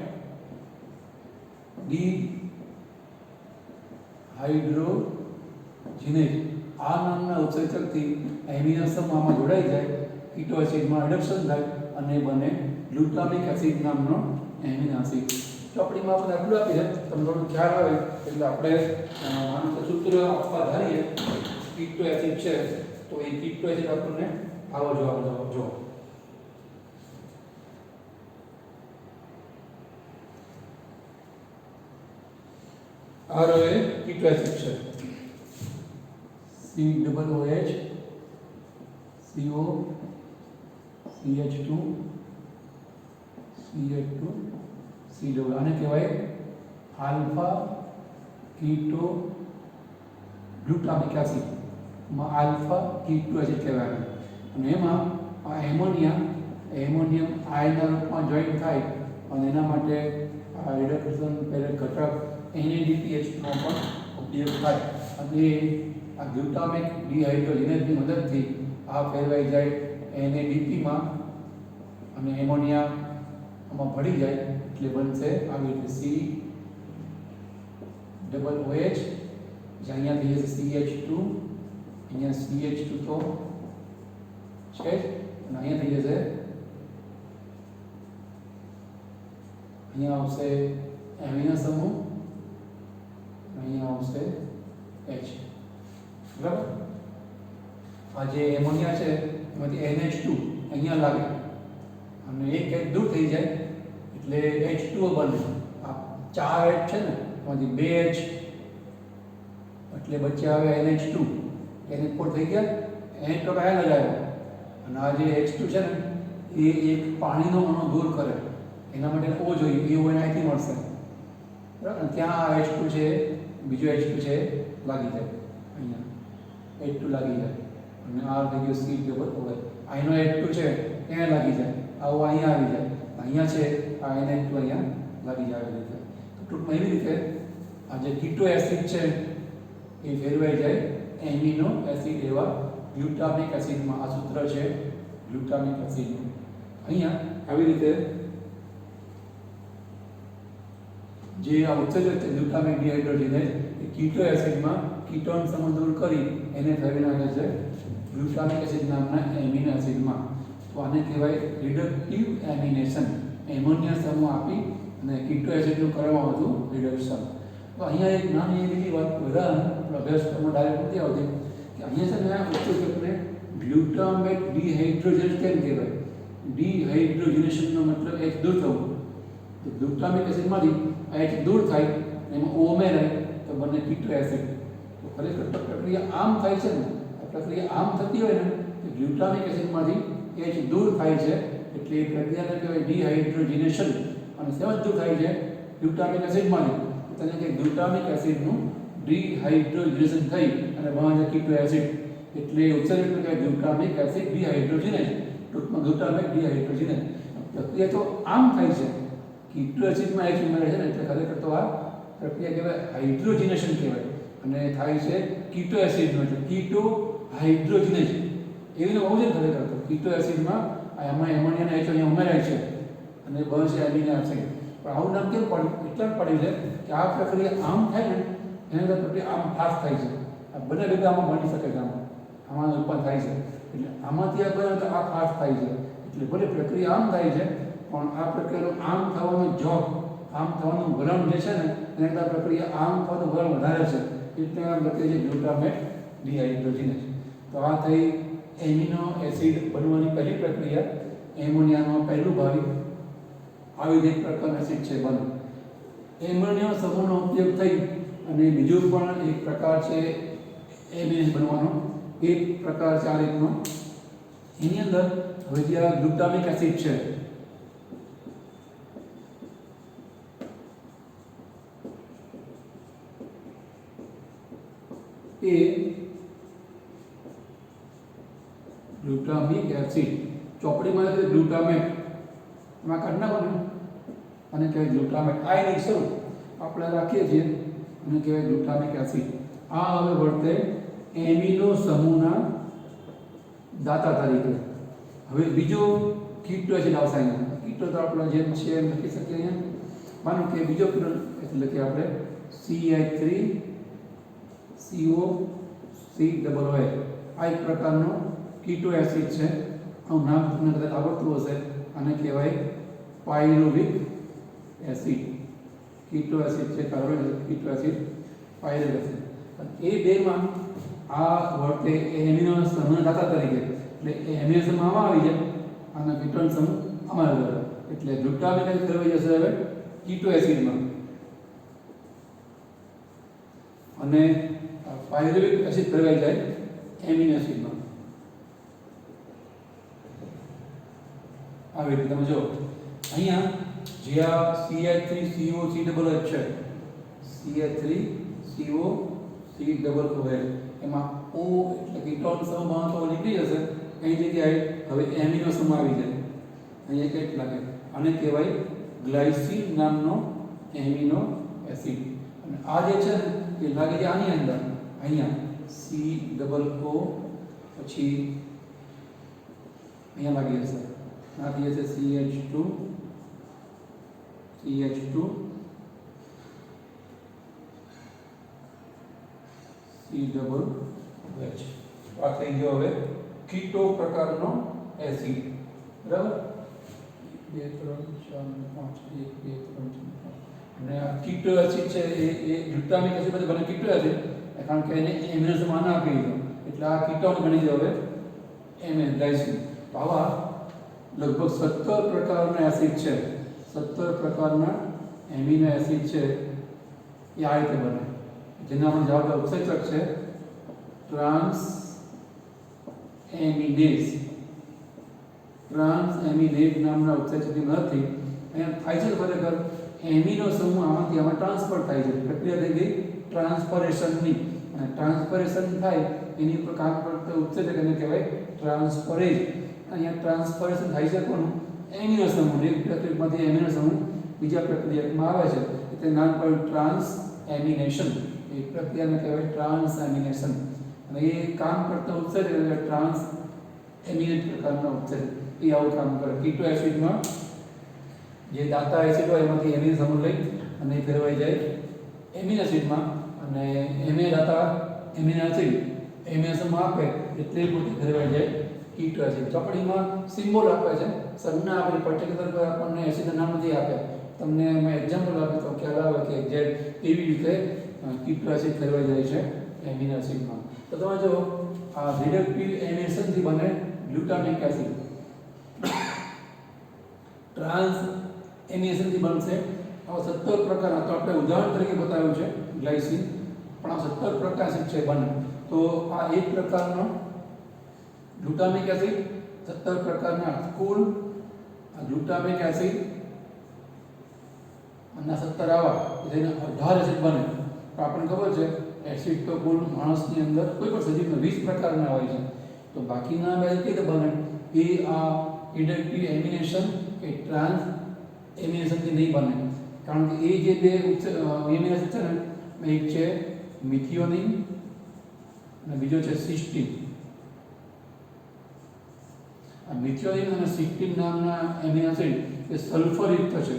ડિહાઇડ્રોજિનેઝ. આ નામના ઉત્સેચકથી એમિનો સમૂહ આમાં જોડાઈ જાય, કીટો એસિડમાં રિડક્શન થાય અને બને ગ્લુટામિક એસિડ નામનો એમિનો એસિડ. ચોપડીમાં આપણે આટલું આપી છે, તમને થોડું ખ્યાલ આવે એટલે આપણે માનું કે સૂત્ર આપવા ધારીએ કીટો એસિડ છે તો એ કીટો એસિડ આપણને આવો જવાબ જો આ રહ્યો એ કીટો એસિડ છે COOH CO CH2 CH2 C double. આને કહેવાય આલ્ફા કીટો ગ્લુટામિક એસિડ. માં આલ્ફા કીટો એસિડ કહેવાય. અને એમાં આ એમોનિયમ આયનના રૂપમાં જોઈન્ટ થાય અને એના માટે આ રિડક્શન પેરેટ ઘટક NADPH નો પણ ઉપયોગ થાય અને આ ગ્લુટામિક ડિહાઇડ્રોજિનેઝની મદદથી આ ફેરવાઈ જાય NADP માં અને એમોનિયા આમાં ભળી જાય એટલે બનશે આવી રીતે COOH. અહીંયા થઈ જશે CH2, અહીંયા CH2 તો છે જ અને અહીંયા થઈ જશે, અહીંયા આવશે એમિનો સમૂહ, અહીંયા આવશે H. બરાબર. આ જે એમોનિયા છે એમાંથી NH2 અહીંયા લાગે અને એક દૂર થઈ જાય એટલે H2O બને. આ 4 H છે ને એમાંથી 2 H એટલે બચ્ચે આવે NH2, NH4 થઈ ગયા, N તો બહાર લગાવ્યો અને આ જે H2 છે ને એ એક પાણીનો અણુ દૂર કરે એના માટે O જોઈએ, O એને અહીંથી મળશે. બરાબર. ત્યાં આ H2 છે, બીજો H2 છે લાગી જાય, અહીંયા H2 લાગી જાય અને આ થઈ ગયો C ડબલ OH. અહીંનો H2 છે ત્યાં લાગી જાય, આવો અહીંયા આવી જાય, અહીંયા છે આ NH2 અહીંયા લાગી જાય. આવી રીતે ટૂંકમાં એવી રીતે આ જે કીટો એસિડ છે એ ફેરવાઈ જાય એમિનો એસિડ એવા ગ્લુટામિક એસિડમાં. આ સૂત્ર છે ગ્લુટામિક એસિડનું. અહીંયા આવી રીતે જે આ ઉત્સેચક છે ગ્લુટામિક ડિહાઇડ્રોજિનેઝ એ કીટો એસિડમાં કીટોન સમૂહ દૂર કરી એને ફેરવી નાખે છે ગ્લુટામિક એસિડ નામના એમિનો એસિડમાં. તો આને કહેવાય રિડક્ટિવ એમિનેશન. એમોનિયા સમૂહ આપી અને કીટો એસિડનું કરવામાં હતું રિડક્શન. તો અહીંયા એક નાની એવી વાત વધારે અભ્યાસક્રમમાં ડાયરેક્ટ નથી આવતી કે અહીંયા છે ને આ ઉત્સેચકને ગ્લુટામેટ ડિહાઇડ્રોજિનેઝ કેમ કહેવાય? ડિહાઇડ્રોજિનેશનનો મતલબ H દૂર થવું. તો ગ્લુટામિક એસિડમાંથી H દૂર થાય એમાં O ઉમેરાય તો બંને કીટો એસિડ. તો ખરેખર પ્રક્રિયા આમ થાય છે ને, આ પ્રક્રિયા આમ થતી હોય ને તો ગ્લુટામિક એસિડમાંથી H દૂર થાય છે એટલે એ પ્રક્રિયાને કહેવાય ડિહાઇડ્રોજિનેશન. અને શેમાં દૂર થાય છે? ગ્લુટામિક એસિડમાંથી. તેને કે ગ્લુટામિક એસિડનું ડિહાઇડ્રોજિનેશન થઈ અને બને કીટો એસિડ એટલે ઉત્સેચકને કહેવાય ગ્લુટામિક એસિડ ડિહાઇડ્રોજિનેઝ. ટૂંકમાં ગ્લુટામિક ડિહાઇડ્રોજિનેઝ. પ્રક્રિયા તો આમ થાય છે, કીટો એસિડમાં H ઉમેરે છે ને એટલે ખરેખર તો આ પ્રક્રિયા કહેવાય હાઇડ્રોજિનેશન કહેવાય અને થાય છે કીટો એસિડનું એટલે કીટો હાઇડ્રોજિનેઝ. એવી બહુ છે ખરેખર તો કીટો એસિડમાં આમાં એમોનિયા અને H અહીંયા ઉમેરાય છે અને બને છે એમિનો એસિડ. પણ આવું નામ કેમ પડ્યું? એટલા જ પડ્યું છે કે આ પ્રક્રિયા આમ થાય ને એના કરતાં પ્રક્રિયા આમ ફાસ્ટ થાય છે. આ બંને ભેગા આમાં બની શકે છે, આમાં ઉત્પન્ન થાય છે. એટલે આમાંથી આ બને તો આ ફાસ્ટ થાય છે. એટલે ભલે પ્રક્રિયા આમ થાય છે પણ આ પ્રક્રિયાનું આમ થવાનું જોબ, આમ થવાનું વલણ જે છે ને એના કરતાં પ્રક્રિયા આમ થવાનું વલણ વધારે છે. એટલે આમ લખે છે ગ્લુટામેટ ડિહાઇડ્રોજિનેઝ. તો આ થઈ એમિનો એસિડ બનવાની પહેલી પ્રક્રિયા, એમોનિયાનું પહેલું ભાવિ. આવી રીતે એક પ્રકારનું એસિડ છે બને. એમોનિયા સમૂહનો ઉપયોગ થઈ અને બીજું પણ એક પ્રકાર છે એમિનેસ બનવાનો. એક પ્રકાર છે આ રીતનો. એની અંદર હવે જે આ ગ્લુટામિક એસિડ છે એ ગ્લુટામિક એસિડ ચોપડીમાં લખે ગ્લુટામેટ, એમાં કાઢ નાખવાનું અને કહેવાય ગ્લુટામેટ. આ એની સ્વરૂપ આપણે રાખીએ છીએ અને કહેવાય ગ્લુટામિક એસિડ. આ હવે વર્તે એમિનો સમૂહના દાતા તરીકે. હવે બીજો કીટો એસિડ આવશે અહીંયા. કીટો તો આપણે જેમ છે એમ લખી શકીએ અહીંયા. માનો કે બીજો કીટો એટલે કે આપણે CH3COC આ એક પ્રકારનો કીટો એસિડ છે. આનું નામ તમને કદાચ આવડતું હશે. આને કહેવાય પાયરુવિક એસિડ. કીટો એસિડ છે, કીટો એસિડ, પાયરુવિક એસિડ. એ બેમાં આ વર્તે એમિનો સમૂહના દાતા તરીકે. એટલે એમિનો સમૂહ આમાં આવી જાય અને કીટોન સમૂહ આમાં આવી જાય. એટલે ગ્લુટામિક એસિડ ફેરવાઈ જશે હવે કીટો એસિડમાં અને પાયરુવિક એસિડ ફેરવાઈ જાય એમિનો એસિડમાં. આવી રીતે તમે જો અહીંયા જે આ CH3COC છે, CH3COC એમાં O એટલે કીટોન સમૂહ તો નીકળી જશે. એની જગ્યાએ હવે એમિનો સમૂહ આવી જાય. અહીંયા કેટલા લાગે? આને કહેવાય ગ્લાયસિન નામનો એમિનો એસિડ. અને આ જે છે ને એ લાગે છે આની અંદર. અહીંયા COO પછી અહીંયા લાગી જશે. આ જે છે CH2 COOH. આ થઈ ગયો હવે કીટો પ્રકારનો એસિડ. બરાબર? 2 3 4 5 1 2 3 4 અને આ કીટો એસિડ છે એ ગ્લુટામિક એસિડ પછી બને કીટો એસિડ. કારણ કે એને એમિનો સમૂહ આના આપી દીધો એટલે આ કીટોન બની ગયો હવે એમિનો ગ્લાયસિન. આવા લગભગ 17 પ્રકારના એસિડ છે. 17 પ્રકારના એમિનો એસિડ છે એ આ રીતે બને. જેના આપણે જવાબ ઉત્સેચક છે ટ્રાન્સ એમિનેઝ નામના ઉત્સેચકની મદદથી અહીંયા થાય છે ખરેખર એમિનો સમૂહ આમાંથી આમાં ટ્રાન્સફર થાય છે. પ્રક્રિયા થઈ ગઈ ટ્રાન્સફરેશનની. અને ટ્રાન્સફરેશન થાય એની ઉપર કામ કરતો ઉત્સેચક એને કહેવાય ટ્રાન્સફરેઝ. અહીંયા ટ્રાન્સફરેશન થાય છે કોનું? એમિનો સમૂહ. એક પ્રક્રિયામાંથી એમિનો સમૂહ બીજા પ્રક્રિયામાં આવે છે. તે નામ પર ટ્રાન્સ એમિનેશન. એ પ્રક્રિયાને કહેવાય ટ્રાન્સ એમિનેશન. અને એ કામ કરતો ઉત્સેચક એટલે ટ્રાન્સ એમિનેટ પ્રકારનો ઉત્સેચક. એ આવું કામ કરે. કીટો એસિડમાં જે દાતા એસિડ હોય એમાંથી એમિનો સમૂહ લઈ અને એ ફેરવાઈ જાય એમિનો એસિડમાં. અને એમિનો દાતા એમિનો એસિડ એમિનો સમૂહ આપે એટલે પોતે ફેરવાઈ જાય કીટો એસિડ. ચોપડીમાં સિમ્બોલ આપે છે, સંજ્ઞા આપે, પર્ટિક્યુલર આપણને એસિડનું નામ નથી આપે. તમને મેં એક્ઝામ્પલ આપે તો ખ્યાલ આવે કે એક્ઝેક્ટ એવી રીતે કીટો એસિડ ફેરવાઈ જાય છે એમિનો એસિડમાં. તો તમે જો આ રિડક્ટિવ એમિનેશનથી બને ગ્લુટામિક એસિડ. ટ્રાન્સ એમિનેશનથી બનશે આવા 17 પ્રકારના. તો આપણે ઉદાહરણ તરીકે બતાવ્યું છે ગ્લાયસિન, પણ આ 17 પ્રકાર એસિડ છે બને. તો આ એક પ્રકારનો ગ્લુટામિક એસિડ, 17 પ્રકારના કુલ ગ્લુટામિક એસિડ અને 17 આવા જેને 18 એસિડ બને. તો આપણને ખબર છે એસિડ તો કુલ માણસની અંદર કોઈ પણ સજીવમાં 20 પ્રકારના હોય છે. તો બાકીના બે કઈ રીતે બને? એ આ રિડક્ટિવ એમિનેશન કે ટ્રાન્સ એમિનેશનથી નહીં બને. કારણ કે એ જે બે એમિનો એસિડ છે ને, એક છે મિથિયોનિન અને બીજો છે સિસ્ટીન. આ મિથિયોનિન અને સિસ્ટીન નામના એમિનો એસિડ એ સલ્ફરયુક્ત છે.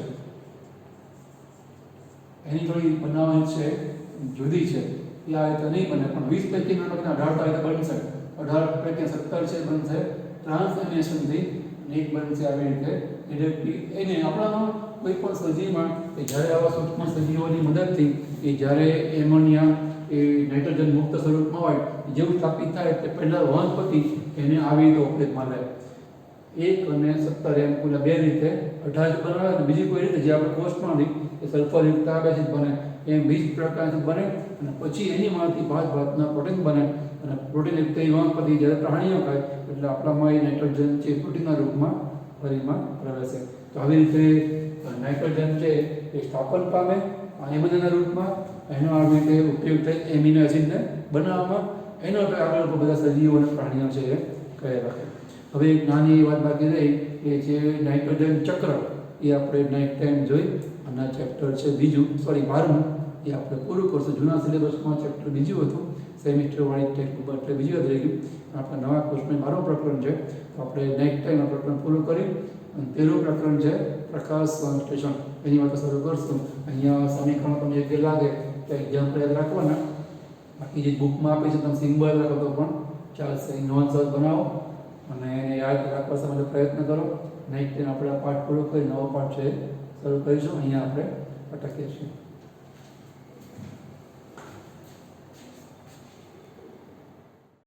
એની થોડી બનાવવાની છે જુદી છે. એ આ રીતે નહીં બને, પણ 20 પૈકી 18 તો આ રીતે બનશે. 18 પૈકી 17 છે બનશે ટ્રાન્સલેશનથી, અને એક બનશે આવી રીતે ડિરેક્ટલી. એને આપણામાં કોઈ પણ સજીવમાં કે જ્યારે આવા સૂક્ષ્મ સજીવોની મદદથી એ જ્યારે એમોનિયા એ નાઇટ્રોજન મુક્ત સ્વરૂપમાં હોય જેવું સ્થાપિત થાય તે પહેલાં વનસ્પતિ એને આવી રીતે ઉપયોગમાં લે. 1 અને 17 એમ કુલ 2 રીતે 18 બનાવે, અને બીજી કોઈ રીતે જે આપણે કોષમાં એ સલ્ફરયુક્ત આવે છે બને એમ 20 પ્રકારથી બને, અને પછી એનીમાંથી ભાતના પ્રોટીન બને, અને પ્રોટીનયુક્ત એ વનસ્પતિ જ્યારે પ્રાણીઓ ખાય એટલે આપણામાં એ નાઇટ્રોજન છે પ્રોટીનના રૂપમાં શરીરમાં પ્રવેશે. તો આવી રીતે નાઇટ્રોજન છે એ સ્થાપન પામે એમોનિયાના રૂપમાં, એનો આવી રીતે ઉપયોગ થાય એમિનો એસિડને બનાવવામાં, એનો આગળ બધા સજીવો અને પ્રાણીઓ છે એ કહી રાખે. હવે એક નાની વાત બાકી રહી કે જે નાઇટ્રોજન ચક્ર એ આપણે નેક્સ્ટ ટાઈમ જોઈ, અને ચેપ્ટર છે બીજું 12મું એ આપણે પૂરું કરશું. જૂના સિલેબસમાં ચેપ્ટર બીજું હતું, સેમિસ્ટરવાળી ટેક્સ્ટ એટલે બીજું યાદ રહી ગયું. આપણા નવા કોર્સમાં 12મું પ્રકરણ છે, તો આપણે નેક્સ્ટ ટાઈમ આ પ્રકરણ પૂરું કરી અને 13મું પ્રકરણ છે પ્રકાશ સંશ્લેષણ, એની વાત શરૂ કરશું. અહીંયા સમીકરણ તમને યોગ્ય લાગે તો એક્ઝામ્પલ યાદ રાખવાના, બાકી જે બુકમાં આપી છે તમે સિમ્બલ રાખો તો પણ ચાલશે. નોંધ બનાવો અને એને યાદ રાખવા માટે પ્રયત્ન કરો. નેક્સ્ટ ટાઈમ આપણે આ પાઠ પૂરો કરી નવો પાઠ છે શરૂ કરીશું. અહીંયા આપણે અટકીએ છીએ.